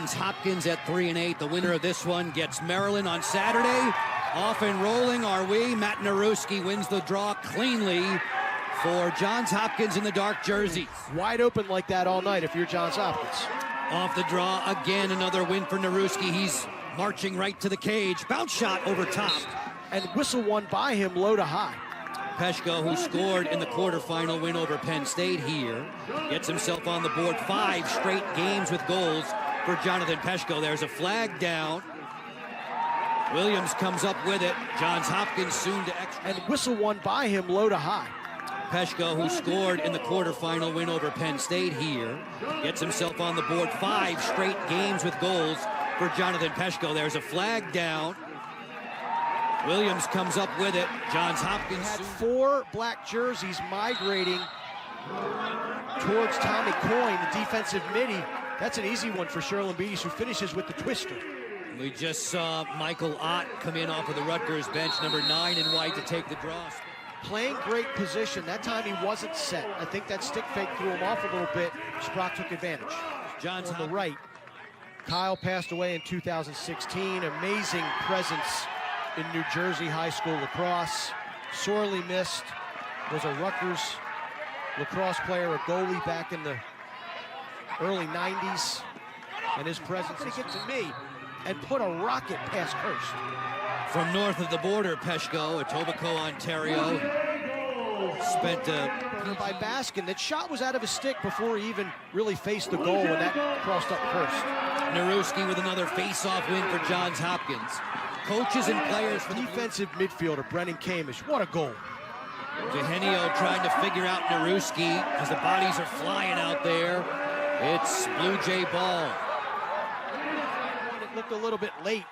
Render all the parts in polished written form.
Hopkins at 3-8. The winner of this one gets Maryland on Saturday. Off and rolling are we. Matt Narewski wins the draw cleanly for Johns Hopkins in the dark jersey. Wide open like that all night if you're Johns Hopkins. Off the draw again, another win for Narewski. He's marching right to the cage. Bounce shot over top. And whistle one by him low to high. Peshko, who scored in the quarterfinal win over Penn State here, gets himself on the board. 5 straight games with goals for Jonathan Peshko. There's a flag down. Williams comes up with it. Johns Hopkins soon to extra. And whistle one by him low to high. Peshko, who scored in the quarterfinal win over Penn State here, gets himself on the board. 5 straight games with goals for Jonathan Peshko. There's a flag down. Williams comes up with it. Johns Hopkins had 4 black jerseys migrating towards Tommy Coyne, the defensive midi. That's an easy one for Sherlin Beatties, who finishes with the twister. We just saw Michael Ott come in off of the Rutgers bench, number 9 in white, to take the draw. Playing great position. That time he wasn't set. I think that stick fake threw him off a little bit. Sprock took advantage. Johns on the right. Kyle passed away in 2016. Amazing presence in New Jersey high school lacrosse. Sorely missed. Was a Rutgers lacrosse player, a goalie back in the early 90s. And his presence is get to me and put a rocket past Hurst. From north of the border, Peshko, Etobicoke, Ontario, spent by Baskin. That shot was out of his stick before he even really faced the goal when that crossed up Hurst. Narewski with another face-off win for Johns Hopkins. Coaches and players for the defensive midfielder, Brennan Camish. What a goal. Dehenio trying to figure out Narewski as the bodies are flying out there. It's Blue Jay ball. It looked a little bit late.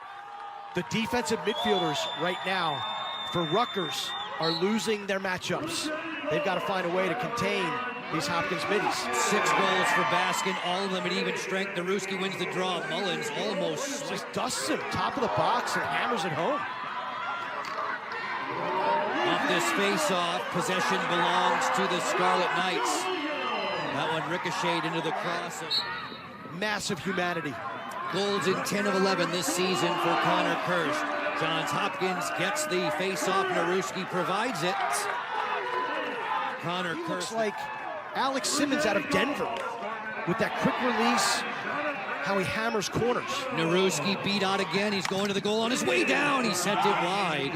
The defensive midfielders right now for Rutgers are losing their matchups. They've got to find a way to contain these Hopkins middies. 6 goals for Baskin, all of them at even strength. Narewski wins the draw. Mullins almost just dusts him top of the box and hammers it home. Off this face-off, possession belongs to the Scarlet Knights. That one ricocheted into the cross. Massive humanity. Goals in 10 of 11 this season for Connor Kirst. Johns Hopkins gets the face-off. Narewski provides it. Connor Kirst looks like Alex Simmons out of Denver with that quick release, how he hammers corners. Narewski beat out again. He's going to the goal on his way down. He sent it wide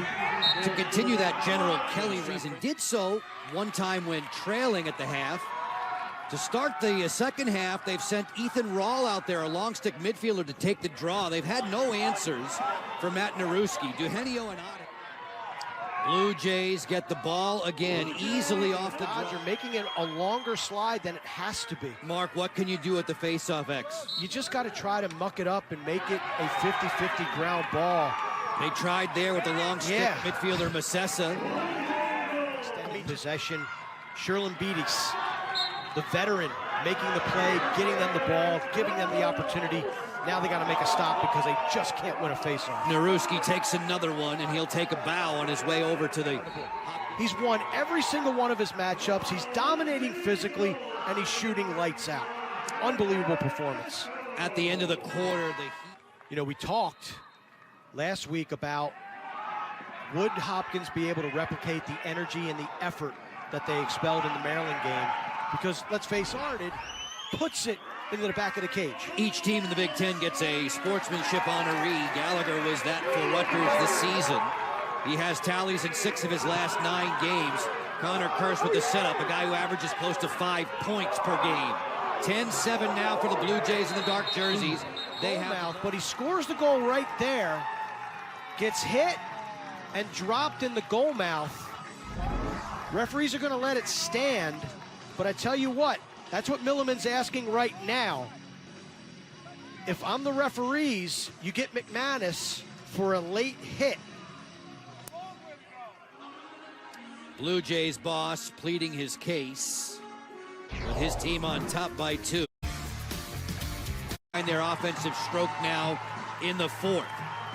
to continue that General Kelly reason. Did so one time when trailing at the half. To start the second half, they've sent Ethan Rawl out there, a long stick midfielder, to take the draw. They've had no answers for Matt Narewski. Dehenio and Ott. Blue Jays get the ball again, easily off the draw. You're making it a longer slide than it has to be. Mark, what can you do at the face-off X? You just got to try to muck it up and make it a 50-50 ground ball. They tried there with the long stick midfielder Masessa. Extending possession. Sherlin Beatties, the veteran, making the play, getting them the ball, giving them the opportunity. Now they got to make a stop because they just can't win a faceoff. Narewski takes another one, and he'll take a bow on his way over to the... He's won every single one of his matchups. He's dominating physically, and he's shooting lights out. Unbelievable performance. At the end of the quarter, you know, we talked last week about would Hopkins be able to replicate the energy and the effort that they expelled in the Maryland game? Because, let's face it, puts it into the back of the cage. Each team in the Big Ten gets a sportsmanship honoree. Gallagher was that for Rutgers this season. He has tallies in 6 of his last 9 games. Connor Kirst with the setup, a guy who averages close to 5 points per game. 10-7 now for the Blue Jays in the dark jerseys. They have, but he scores the goal right there, gets hit and dropped in the goal mouth. Referees are going to let it stand. But I tell you what, that's what Milliman's asking right now. If I'm the referees, you get McManus for a late hit. Blue Jays boss pleading his case with his team on top by 2. And their offensive stroke now in the 4th.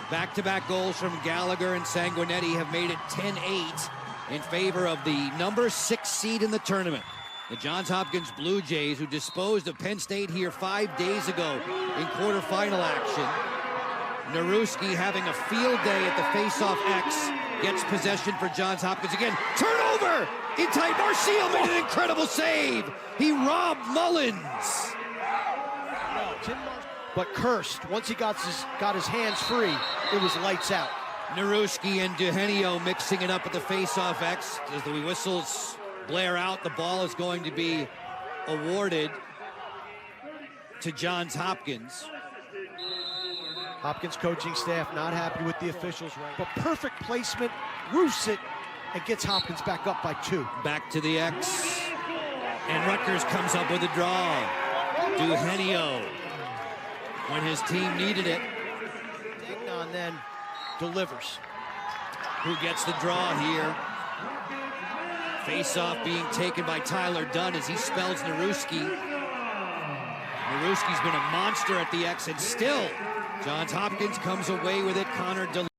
Back-to-back goals from Gallagher and Sanguinetti have made it 10-8 in favor of the number 6 seed in the tournament. The Johns Hopkins Blue Jays, who disposed of Penn State here 5 days ago in quarterfinal action. Narewski having a field day at the Faceoff X, gets possession for Johns Hopkins again. Turnover! In tight, Marcial made an incredible save. He robbed Mullins. But cursed. Once he got his hands free, it was lights out. Narewski and Eugenio mixing it up at the Faceoff X. As the whistles blare out, the ball is going to be awarded to Johns Hopkins. Hopkins coaching staff not happy with the officials, right? But perfect placement, roofs it, and gets Hopkins back up by 2. Back to the X, and Rutgers comes up with a draw. Eugenio, when his team needed it. Dignon then delivers. Who gets the draw here? Face-off being taken by Tyler Dunn as he spells Narewski. Narewski's been a monster at the X, and still Johns Hopkins comes away with it. Connor